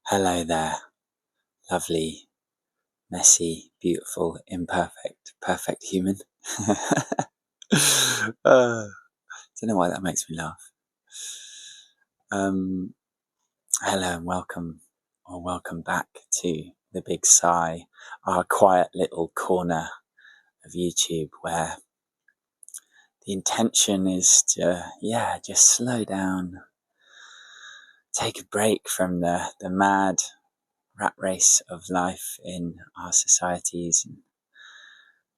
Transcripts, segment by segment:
Hello there, lovely, messy, beautiful, imperfect, perfect human. Don't know why that makes me laugh. Hello and welcome back to the Big Sigh, our quiet little corner of YouTube where the intention is to, just slow down, take a break from the mad rat race of life in our societies and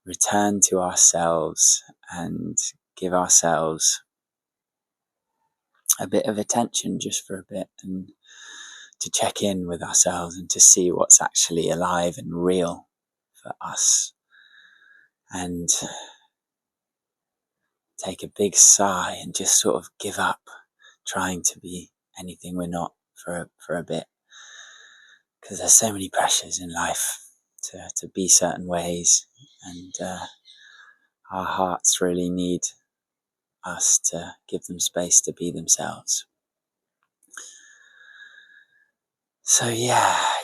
return to ourselves and give ourselves a bit of attention just for a bit and to check in with ourselves and to see what's actually alive and real for us and take a big sigh and just sort of give up trying to be anything we're not for a bit, because there's so many pressures in life to be certain ways, and our hearts really need us to give them space to be themselves. So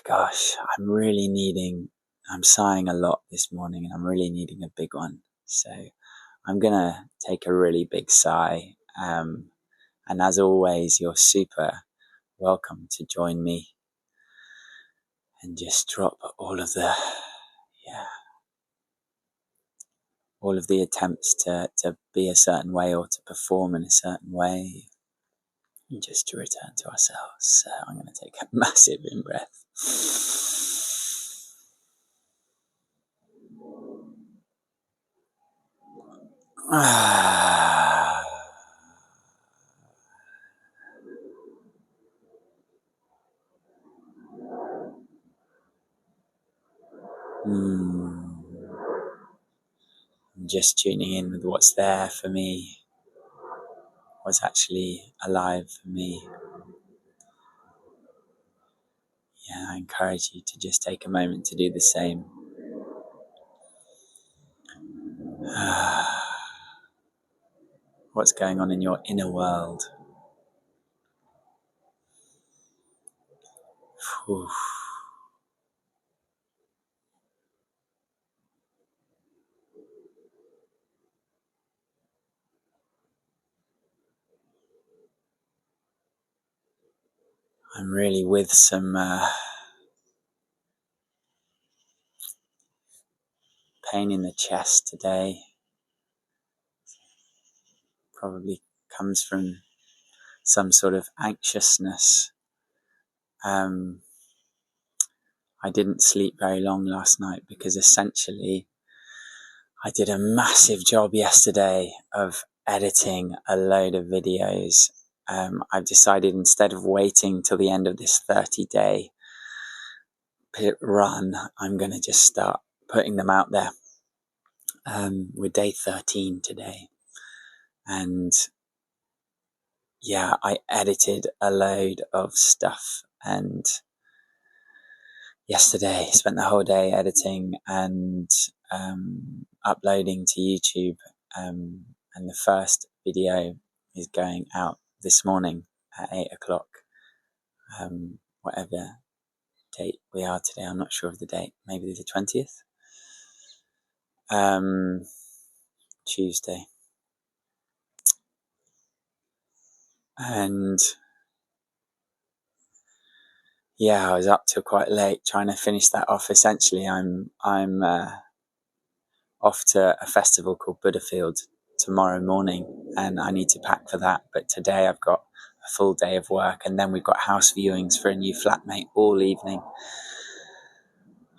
gosh, I'm sighing a lot this morning and I'm really needing a big one. So I'm gonna take a really big sigh. And as always, you're super welcome to join me and just drop all of the attempts to be a certain way or to perform in a certain way, and just to return to ourselves. So I'm going to take a massive in-breath. I'm just tuning in with what's there for me, what's actually alive for me. I encourage you to just take a moment to do the same. What's going on in your inner world? Whew. I'm really with some pain in the chest today. Probably comes from some sort of anxiousness. I didn't sleep very long last night because essentially I did a massive job yesterday of editing a load of videos. I've decided, instead of waiting till the end of this 30-day run, I'm going to just start putting them out there. We're day 13 today. And I edited a load of stuff, and yesterday spent the whole day editing and uploading to YouTube, and the first video is going out this morning at 8 o'clock, whatever date we are today. I'm not sure of the date, maybe the 20th, Tuesday. And I was up till quite late trying to finish that off. Essentially, I'm off to a festival called Buddhafield tomorrow morning, and I need to pack for that. But today I've got a full day of work, and then we've got house viewings for a new flatmate all evening.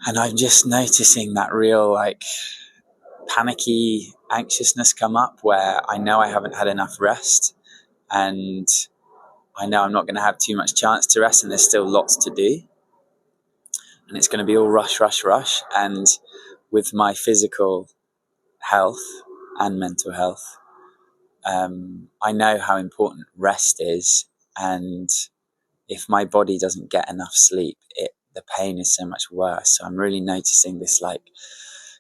And I'm just noticing that real panicky anxiousness come up, where I know I haven't had enough rest, and I know I'm not going to have too much chance to rest, and there's still lots to do. And it's going to be all rush. And with my physical health and mental health, I know how important rest is. And if my body doesn't get enough sleep, the pain is so much worse. So I'm really noticing this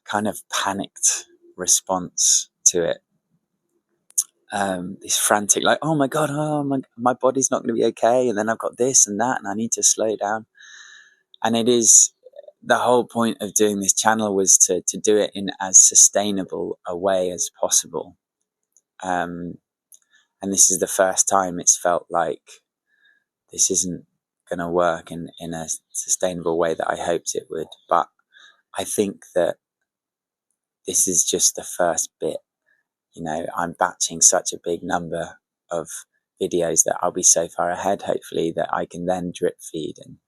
kind of panicked response to it. this frantic, like, oh my God, my body's not going to be okay. And then I've got this and that, and I need to slow down. And it is, the whole point of doing this channel was to do it in as sustainable a way as possible. And this is the first time it's felt like this isn't going to work in a sustainable way that I hoped it would. But I think that this is just the first bit. You know, I'm batching such a big number of videos that I'll be so far ahead, hopefully, that I can then drip feed and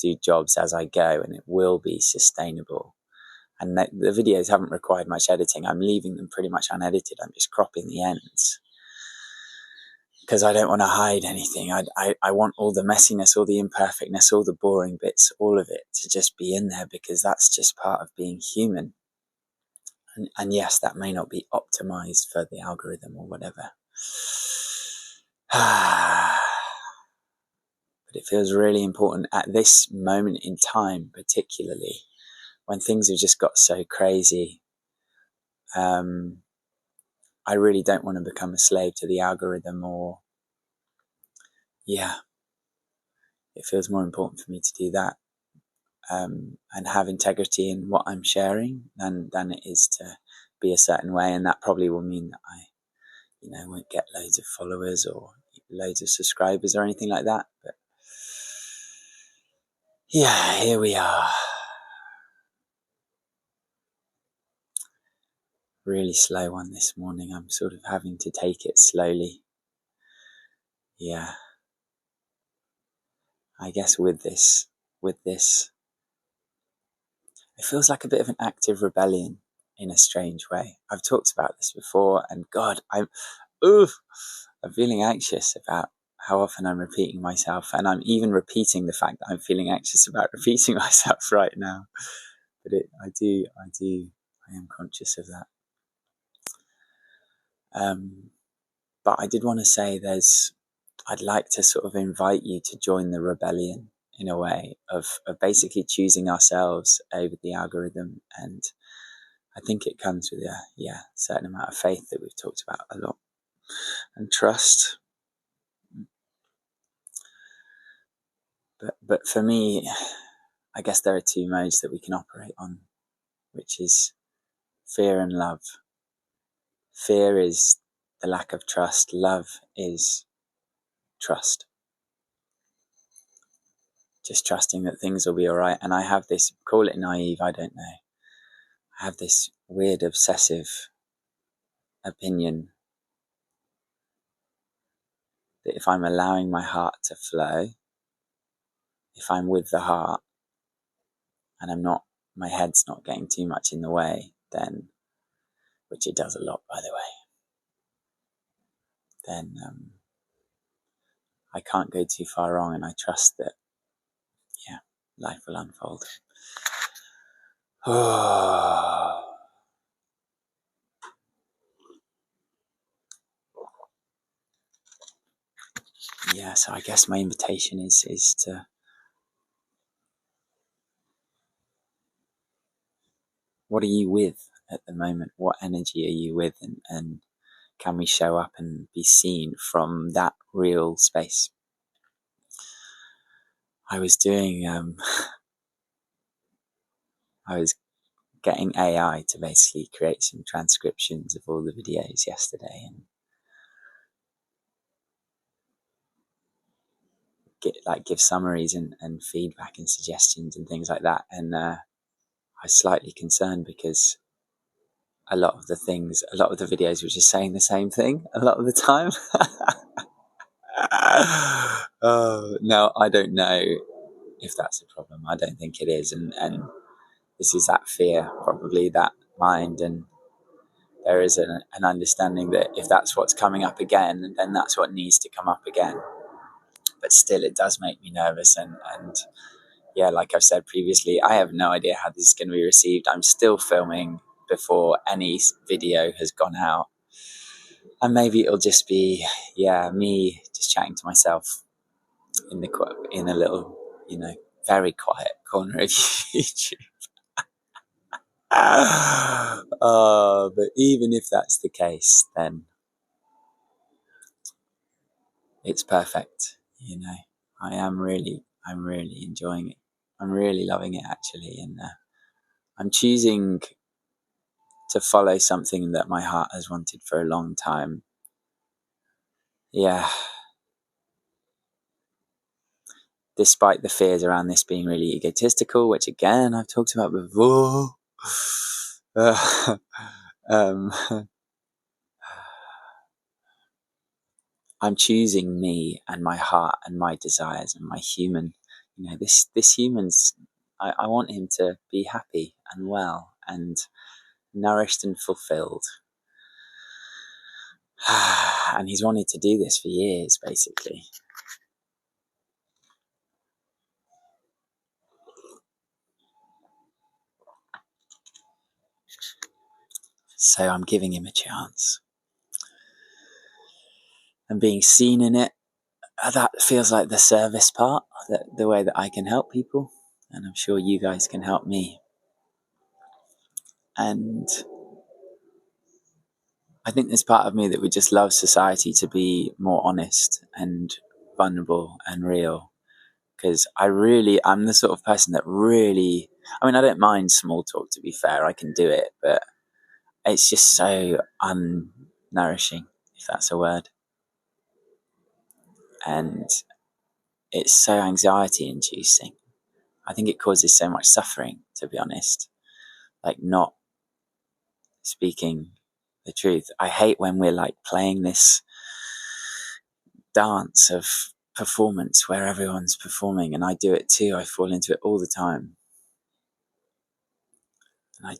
do jobs as I go, and it will be sustainable. And the videos haven't required much editing. I'm leaving them pretty much unedited. I'm just cropping the ends because I don't want to hide anything. I want all the messiness, all the imperfectness, all the boring bits, all of it to just be in there, because that's just part of being human. And yes, that may not be optimized for the algorithm or whatever. But it feels really important at this moment in time, particularly when things have just got so crazy. I really don't want to become a slave to the algorithm, or it feels more important for me to do that, and have integrity in what I'm sharing than it is to be a certain way. And that probably will mean that I, won't get loads of followers or loads of subscribers or anything like that. But yeah, here we are. Really slow one this morning. I'm sort of having to take it slowly. Yeah. I guess with this, it feels like a bit of an active rebellion in a strange way. I've talked about this before, and God, I'm feeling anxious about how often I'm repeating myself, and I'm even repeating the fact that I'm feeling anxious about repeating myself right now. But I am conscious of that. But I did want to say I'd like to sort of invite you to join the rebellion in a way of basically choosing ourselves over the algorithm. And I think it comes with a certain amount of faith that we've talked about a lot, and trust. But for me, I guess there are two modes that we can operate on, which is fear and love. Fear is the lack of trust. Love is trust. Just trusting that things will be all right. And I have this, call it naive, I don't know. I have this weird obsessive opinion that if I'm allowing my heart to flow, if I'm with the heart, and my head's not getting too much in the way, then, which it does a lot, by the way, then I can't go too far wrong, and I trust that, life will unfold. Yeah, so I guess my invitation is to, what are you with at the moment? What energy are you with? And can we show up and be seen from that real space? I was doing, I was getting AI to basically create some transcriptions of all the videos yesterday, and give summaries and feedback and suggestions and things like that. And I was slightly concerned because a lot of the videos were just saying the same thing a lot of the time. Oh, no, I don't know if that's a problem. I don't think it is. And this is that fear, probably that mind. And there is an understanding that if that's what's coming up again, then that's what needs to come up again. But still, it does make me nervous. And yeah, like I've said previously, I have no idea how this is going to be received. I'm still filming before any video has gone out. And maybe it'll just be, me just chatting to myself in a little, very quiet corner of YouTube. But even if that's the case, then it's perfect. I'm really enjoying it. I'm really loving it, actually. And I'm choosing to follow something that my heart has wanted for a long time. Yeah. Despite the fears around this being really egotistical, which again, I've talked about before. um, I'm choosing me and my heart and my desires and my human. This human's. I want him to be happy and well and nourished and fulfilled. And he's wanted to do this for years, basically. So I'm giving him a chance. And being seen in it, that feels like the service part, the way that I can help people. And I'm sure you guys can help me. And I think there's part of me that would just love society to be more honest and vulnerable and real. Because I'm the sort of person that really, I don't mind small talk, to be fair. I can do it, but it's just so unnourishing, if that's a word. And it's so anxiety inducing. I think it causes so much suffering, to be honest. Like not speaking the truth. I hate when we're like playing this dance of performance where everyone's performing, and I do it too. I fall into it all the time. And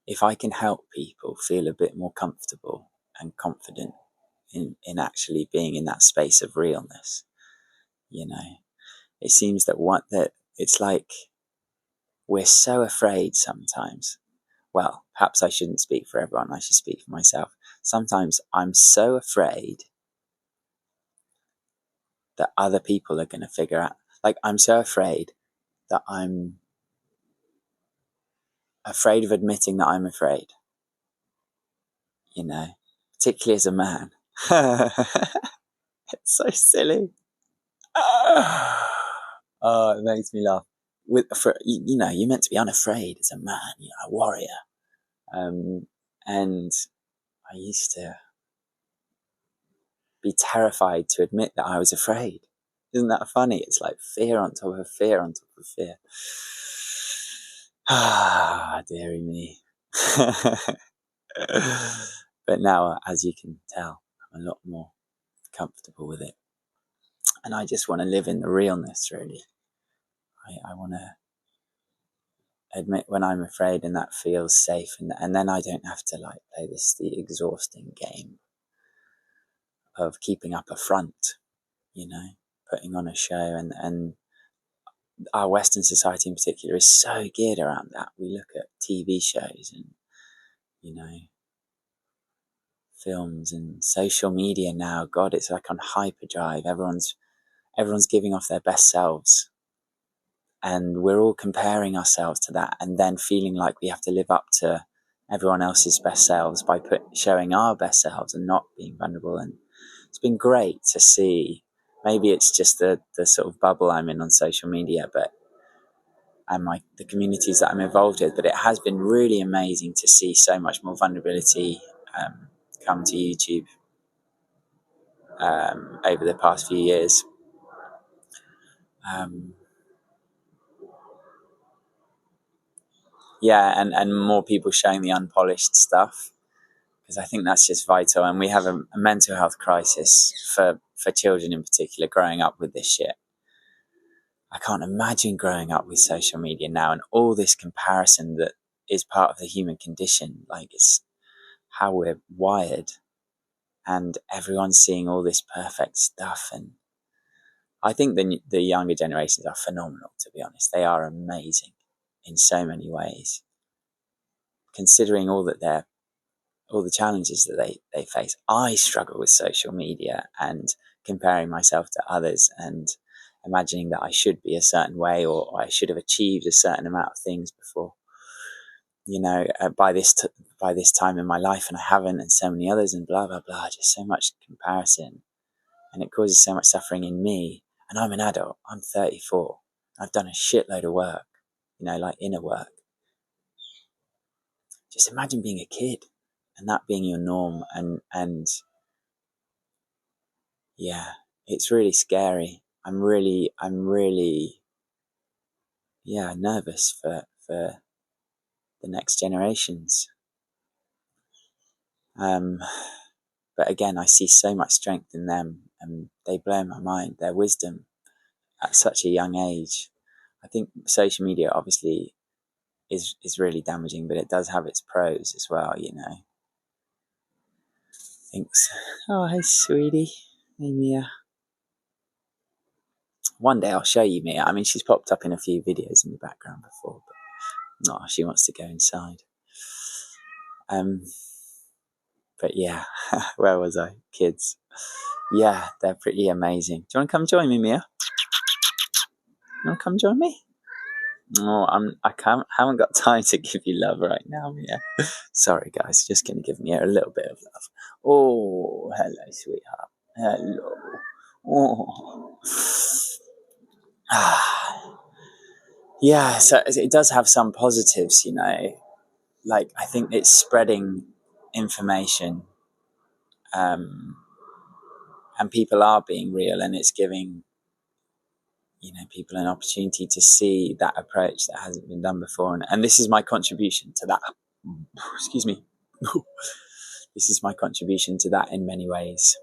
if I can help people feel a bit more comfortable and confident in actually being in that space of realness, it seems that it's like we're so afraid sometimes. Well, perhaps I shouldn't speak for everyone. I should speak for myself. Sometimes I'm so afraid that other people are going to figure out. Like, I'm so afraid that I'm afraid of admitting that I'm afraid, particularly as a man. It's so silly. Oh, it makes me laugh. You're meant to be unafraid as a man, a warrior. And I used to be terrified to admit that I was afraid. Isn't that funny? It's like fear on top of fear on top of fear. Ah, dearie me. But now, as you can tell, I'm a lot more comfortable with it. And I just want to live in the realness, really. I want to admit when I'm afraid, and that feels safe. And then I don't have to play the exhausting game of keeping up a front, putting on a show. And our Western society in particular is so geared around that. We look at TV shows and, films and social media now. God, it's like on hyperdrive. Everyone's giving off their best selves. And we're all comparing ourselves to that and then feeling like we have to live up to everyone else's best selves by showing our best selves and not being vulnerable. And it's been great to see. Maybe it's just the sort of bubble I'm in on social media, and the communities that I'm involved with, but it has been really amazing to see so much more vulnerability come to YouTube over the past few years. And more people showing the unpolished stuff, because I think that's just vital. And we have a mental health crisis for children in particular growing up with this shit. I can't imagine growing up with social media now and all this comparison that is part of the human condition. Like, it's how we're wired, and everyone's seeing all this perfect stuff. And I think the younger generations are phenomenal, to be honest. They are amazing in so many ways, considering all the challenges that they face. I struggle with social media and comparing myself to others and imagining that I should be a certain way or I should have achieved a certain amount of things before, by this time in my life, and I haven't, and so many others, and blah, blah, blah, just so much comparison. and it causes so much suffering in me. And I'm an adult. I'm 34. I've done a shitload of work, like inner work. Just imagine being a kid and that being your norm. And yeah, it's really scary. I'm really, nervous for the next generations. But again, I see so much strength in them, and they blow my mind. Their wisdom at such a young age. I think social media obviously is really damaging, but it does have its pros as well. Thanks. Oh, hey, sweetie. Hey, Mia. One day I'll show you Mia. I mean, she's popped up in a few videos in the background before, but no, she wants to go inside. But yeah, where was I? Kids. Yeah, they're pretty amazing. Do you want to come join me, Mia? You want to come join me? No, haven't got time to give you love right now, Mia. Sorry, guys, just gonna give Mia a little bit of love. Oh, hello, sweetheart. Hello. Oh. Yeah, so it does have some positives, Like, I think it's spreading information, and people are being real, and it's giving, people an opportunity to see that approach that hasn't been done before. And this is my contribution to that. Excuse me. This is my contribution to that in many ways.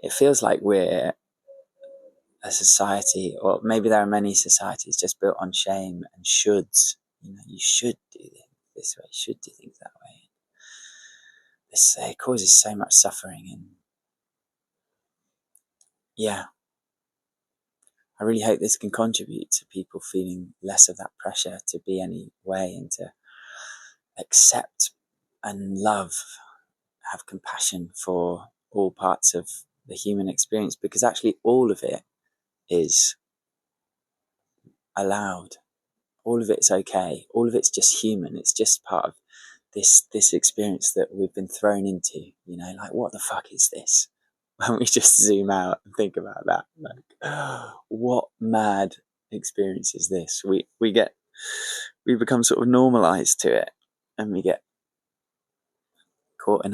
It feels like we're a society, or maybe there are many societies just built on shame and shoulds. You should do this way, you should do things that way. It causes so much suffering, and yeah, I really hope this can contribute to people feeling less of that pressure to be any way, and to accept and love, have compassion for all parts of the human experience, because actually all of it is allowed. All of it's okay. All of it's just human. It's just part of this experience that we've been thrown into, like, what the fuck is this? When we just zoom out and think about that, like, what mad experience is this? We become sort of normalized to it, and we get caught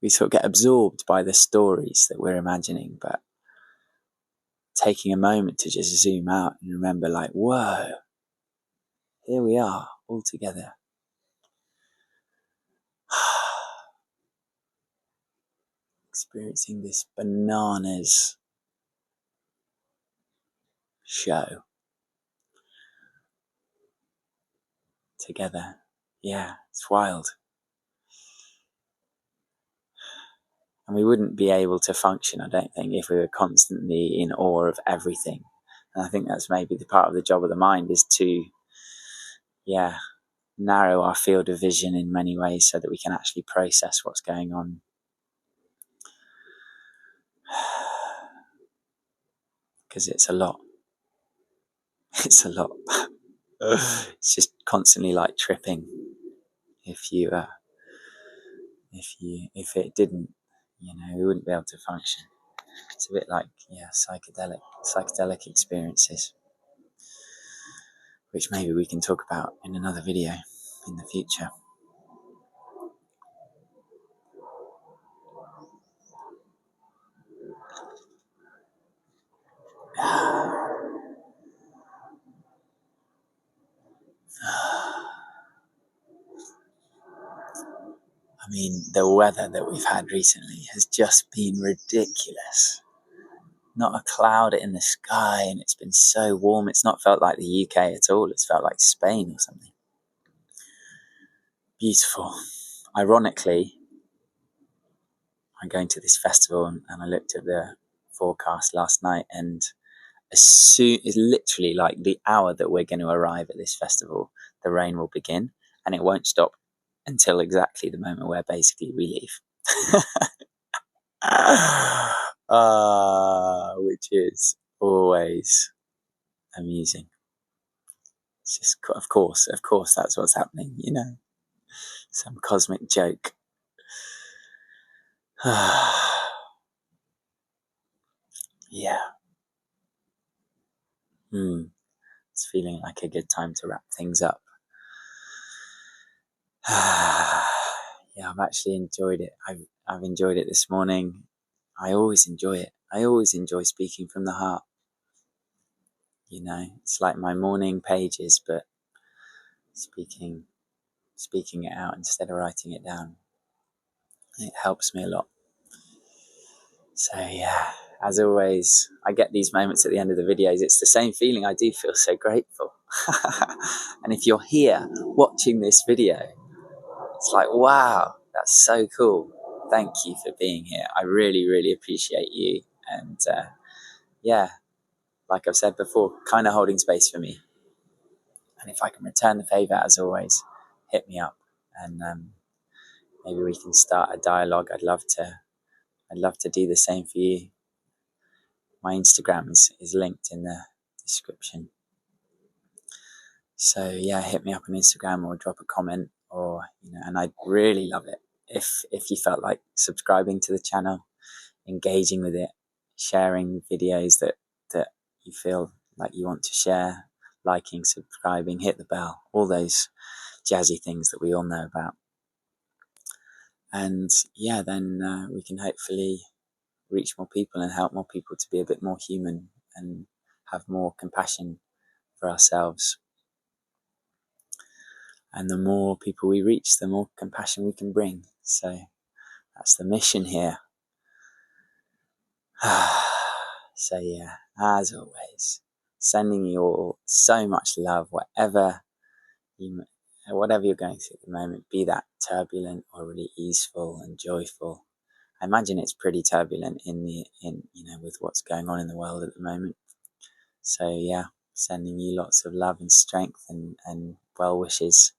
we sort of get absorbed by the stories that we're imagining. But taking a moment to just zoom out and remember, like, whoa, here we are all together. Experiencing this bananas show together. Yeah, it's wild. And we wouldn't be able to function, I don't think, if we were constantly in awe of everything. And I think that's maybe the part of the job of the mind, is to, narrow our field of vision in many ways so that we can actually process what's going on. Because it's a lot. It's a lot. It's just constantly like tripping. If it didn't, we wouldn't be able to function. It's a bit like, psychedelic experiences, which maybe we can talk about in another video in the future. I mean, the weather that we've had recently has just been ridiculous. Not a cloud in the sky, and it's been so warm. It's not felt like the UK at all. It's felt like Spain or something. Beautiful. Ironically, I'm going to this festival, and I looked at the forecast last night, and it's literally like the hour that we're going to arrive at this festival, the rain will begin, and it won't stop until exactly the moment where basically we leave. Which is always amusing. It's just, of course, that's what's happening, some cosmic joke. Yeah. It's feeling like a good time to wrap things up. Yeah, I've actually enjoyed it. I've enjoyed it this morning. I always enjoy it. I always enjoy speaking from the heart. You know, it's like my morning pages, but speaking it out instead of writing it down. It helps me a lot. So yeah, as always, I get these moments at the end of the videos. It's the same feeling. I do feel so grateful. And if you're here watching this video, it's like, wow, that's so cool. Thank you for being here. I really, really appreciate you. And yeah, like I've said before, kind of holding space for me. And if I can return the favor, as always, hit me up, and maybe we can start a dialogue. I'd love to do the same for you. My Instagram is linked in the description. So yeah, hit me up on Instagram or drop a comment, or and I'd really love it if you felt like subscribing to the channel, engaging with it, sharing videos that you feel like you want to share, liking, subscribing, hit the bell, all those jazzy things that we all know about. And yeah, then we can hopefully reach more people and help more people to be a bit more human and have more compassion for ourselves. And the more people we reach, the more compassion we can bring. So that's the mission here. So yeah, as always, sending you all so much love, whatever you're going through at the moment, be that turbulent or really easeful and joyful. I imagine it's pretty turbulent with what's going on in the world at the moment. So yeah, sending you lots of love and strength and well wishes.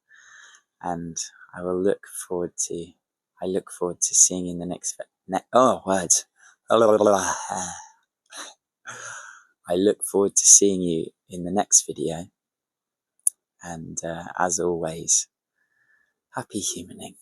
And I look forward to seeing you in the next words. I look forward to seeing you in the next video. And as always, happy humaning.